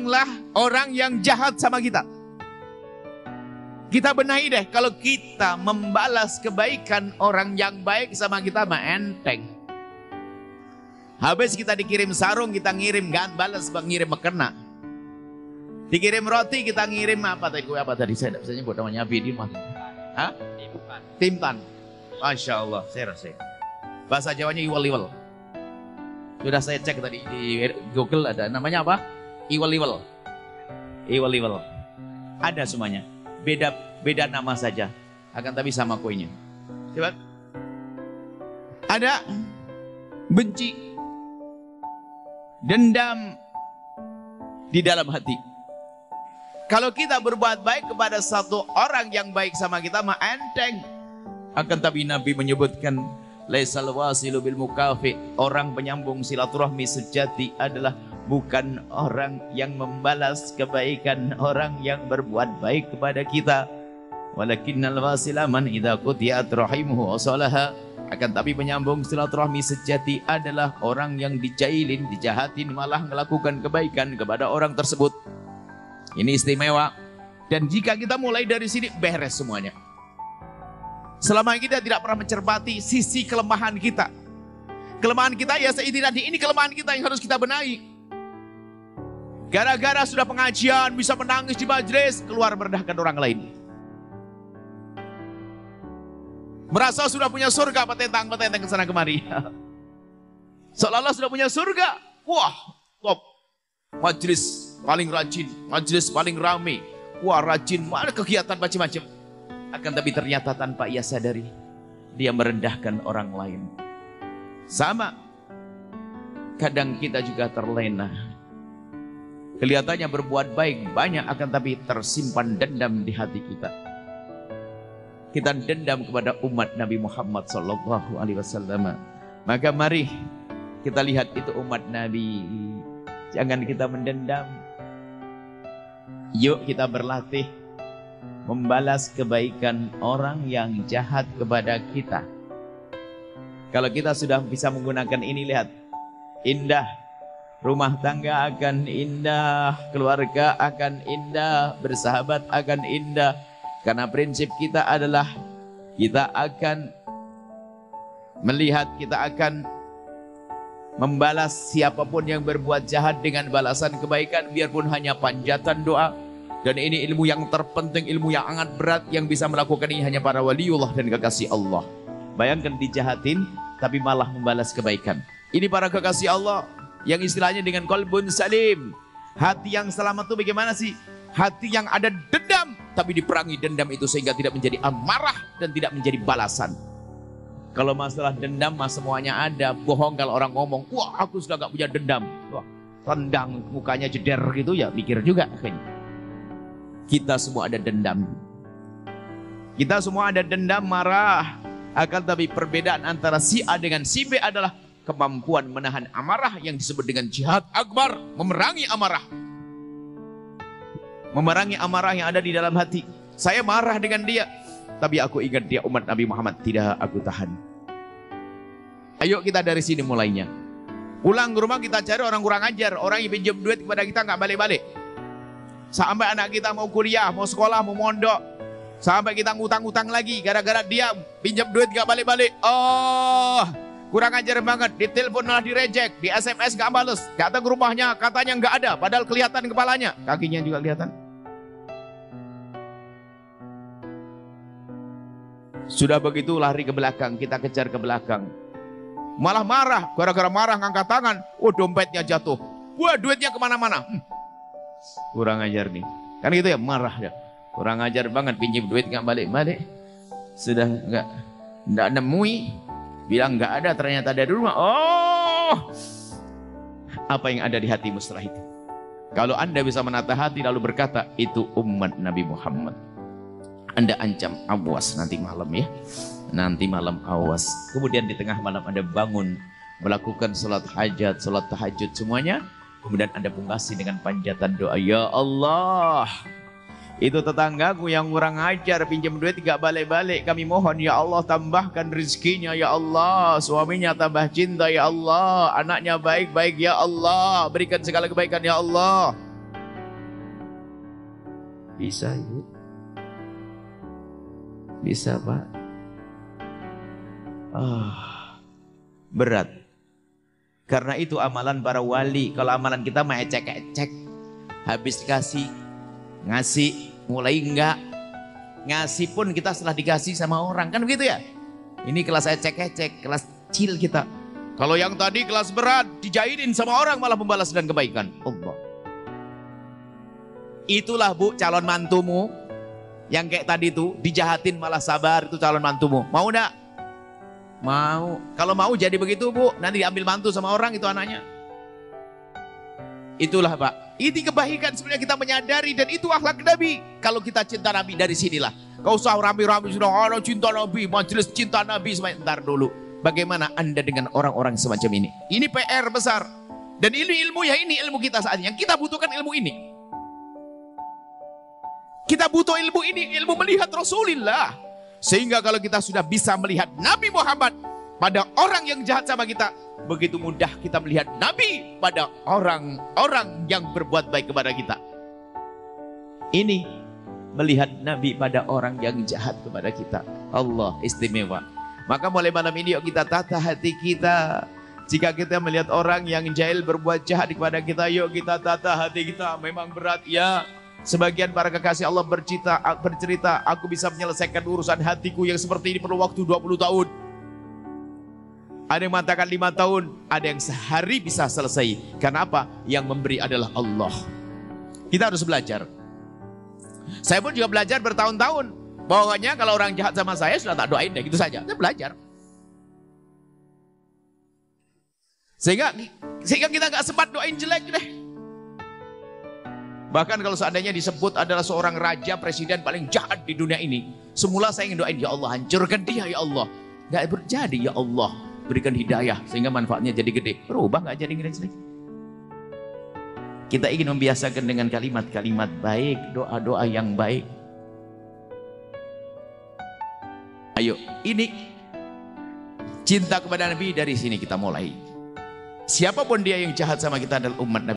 Tolonglah orang yang jahat sama kita. Kita benahi deh, kalau kita membalas kebaikan orang yang baik sama kita mah enteng. Habis kita dikirim sarung, kita ngirim gak balas, ngirim mekena. Dikirim roti, kita ngirim apa tadi? Apa tadi? Saya tidak bisa nyebut namanya Abi di mana? Hah? Timtan. Masya Allah, saya rasa. Bahasa Jawanya iwal-iwal. Sudah saya cek tadi di Google, ada namanya apa? Iwal-iwal. Iwal-iwal. Ada semuanya. Beda nama saja, akan tapi sama kuenya. Coba. Ada benci, dendam di dalam hati. Kalau kita berbuat baik kepada satu orang yang baik sama kita mah enteng. Akan tapi Nabi menyebutkan laisal wasilu bil mukafi, orang penyambung silaturahmi sejati adalah bukan orang yang membalas kebaikan orang yang berbuat baik kepada kita. Walakinnal wasila man idza qutiyat rahimuhu wasalaha. Akan tapi penyambung silaturahmi sejati adalah orang yang dijailin, dijahatin, malah melakukan kebaikan kepada orang tersebut. Ini istimewa. Dan jika kita mulai dari sini, beres semuanya. Selama kita tidak pernah mencermati sisi kelemahan kita. Kelemahan kita ya ini kelemahan kita yang harus kita benahi. Gara-gara sudah pengajian, bisa menangis di majelis, keluar merendahkan orang lain. Merasa sudah punya surga, petentang-petentang ke sana kemari. Seolah-olah sudah punya surga. Wah, top. Majelis paling rajin, majelis paling rame. Wah, rajin, ada kegiatan macam-macam. Akan tapi ternyata tanpa ia sadari, dia merendahkan orang lain. Sama. Kadang kita juga terlena. Kelihatannya berbuat baik banyak, akan tapi tersimpan dendam di hati kita. Kita dendam kepada umat Nabi Muhammad SAW. Maka mari kita lihat itu umat Nabi. Jangan kita mendendam. Yuk kita berlatih membalas kebaikan orang yang jahat kepada kita. Kalau kita sudah bisa menggunakan ini, lihat, indah. Rumah tangga akan indah, keluarga akan indah, bersahabat akan indah. Karena prinsip kita adalah kita akan melihat, kita akan membalas siapapun yang berbuat jahat dengan balasan kebaikan, biarpun hanya panjatan doa. Dan ini ilmu yang terpenting, ilmu yang sangat berat, yang bisa melakukan ini hanya para waliullah dan kekasih Allah. Bayangkan dijahatin, tapi malah membalas kebaikan. Ini para kekasih Allah. Yang istilahnya dengan qalbun salim. Hati yang selamat itu bagaimana sih? Hati yang ada dendam, tapi diperangi dendam itu sehingga tidak menjadi amarah dan tidak menjadi balasan. Kalau masalah dendam mah semuanya ada. Bohong kalau orang ngomong, wah aku sudah gak punya dendam. Wah, rendang mukanya jeder gitu ya, pikir juga kayaknya. Kita semua ada dendam. Kita semua ada dendam, marah. Akan tapi perbedaan antara si A dengan si B adalah kemampuan menahan amarah yang disebut dengan jihad akbar, memerangi amarah. Memerangi amarah yang ada di dalam hati. Saya marah dengan dia, tapi aku ingat dia umat Nabi Muhammad, tidak aku tahan. Ayo kita dari sini mulainya. Pulang ke rumah kita cari orang kurang ajar, orang yang pinjam duit kepada kita nggak balik-balik. Sampai anak kita mau kuliah, mau sekolah, mau mondok, sampai kita ngutang-ngutang lagi gara-gara dia pinjam duit nggak balik-balik. Oh, kurang ajar banget, ditelepon malah direject, di SMS gak bales, datang ke rumahnya katanya gak ada, padahal kelihatan kepalanya, kakinya juga kelihatan. Sudah begitu lari ke belakang, kita kejar ke belakang. Malah marah, gara-gara marah ngangkat tangan, oh dompetnya jatuh, wah duitnya kemana-mana. Kurang ajar nih, kan gitu ya, marah ya. Kurang ajar banget, pinjam duit gak balik-balik, sudah gak nemui. Bilang nggak ada, ternyata ada di rumah. Oh, apa yang ada di hatimu setelah itu? Kalau Anda bisa menata hati lalu berkata, itu umat Nabi Muhammad, Anda ancam awas nanti malam ya. Nanti malam awas. Kemudian di tengah malam Anda bangun, melakukan sholat hajat, sholat tahajud semuanya. Kemudian Anda pungkasi dengan panjatan doa, ya Allah, itu tetanggaku yang kurang ajar, pinjam duit gak balik-balik, kami mohon ya Allah tambahkan rezekinya ya Allah, suaminya tambah cinta ya Allah, anaknya baik-baik ya Allah, berikan segala kebaikan ya Allah. Bisa Ibu? Bisa Pak? Berat. Karena itu amalan para wali. Kalau amalan kita mah ecek-ecek. Habis dikasih, ngasih, mulai enggak. Ngasih pun kita setelah dikasih sama orang. Kan begitu ya? Ini kelas ecek-ecek, kelas kecil kita. Kalau yang tadi kelas berat, dijailin sama orang malah membalas dan kebaikan. Allah. Itulah Bu calon mantumu. Yang kayak tadi tuh, dijahatin malah sabar, itu calon mantumu. Mau enggak? Mau. Kalau mau jadi begitu Bu, nanti diambil mantu sama orang itu anaknya. Itulah Pak. Ini kebaikan sebenarnya kita menyadari dan itu akhlak Nabi. Kalau kita cinta Nabi dari sinilah. Kau usah rame-rame sudah ada cinta Nabi, majelis cinta Nabi. Sebentar dulu. Bagaimana Anda dengan orang-orang semacam ini? Ini PR besar. Dan ini ilmu ya, ini ilmu kita saat ini. Yang kita butuhkan ilmu ini. Kita butuh ilmu ini, ilmu melihat Rasulullah. Sehingga kalau kita sudah bisa melihat Nabi Muhammad pada orang yang jahat sama kita, begitu mudah kita melihat Nabi pada orang-orang yang berbuat baik kepada kita. Ini melihat Nabi pada orang yang jahat kepada kita. Allah istimewa. Maka mulai malam ini yuk kita tata hati kita. Jika kita melihat orang yang jahil berbuat jahat kepada kita, yuk kita tata hati kita. Memang berat ya. Sebagian para kekasih Allah bercerita, aku bisa menyelesaikan urusan hatiku yang seperti ini perlu waktu 20 tahun. Ada yang mengatakan 5 tahun, ada yang sehari bisa selesai. Karena apa? Yang memberi adalah Allah. Kita harus belajar. Saya pun juga belajar bertahun-tahun. Pokoknya kalau orang jahat sama saya sudah tak doain deh, gitu saja. Saya belajar. Sehingga kita nggak sempat doain jelek deh. Bahkan kalau seandainya disebut adalah seorang raja, presiden paling jahat di dunia ini. Semula saya ingin doain, ya Allah hancurkan dia ya Allah. Gak berjadi ya Allah. Berikan hidayah sehingga manfaatnya jadi gede. Berubah gak jadi gede. Kita ingin membiasakan dengan kalimat-kalimat baik, doa-doa yang baik. Ayo, ini cinta kepada Nabi dari sini kita mulai. Siapapun dia yang jahat sama kita adalah umat Nabi.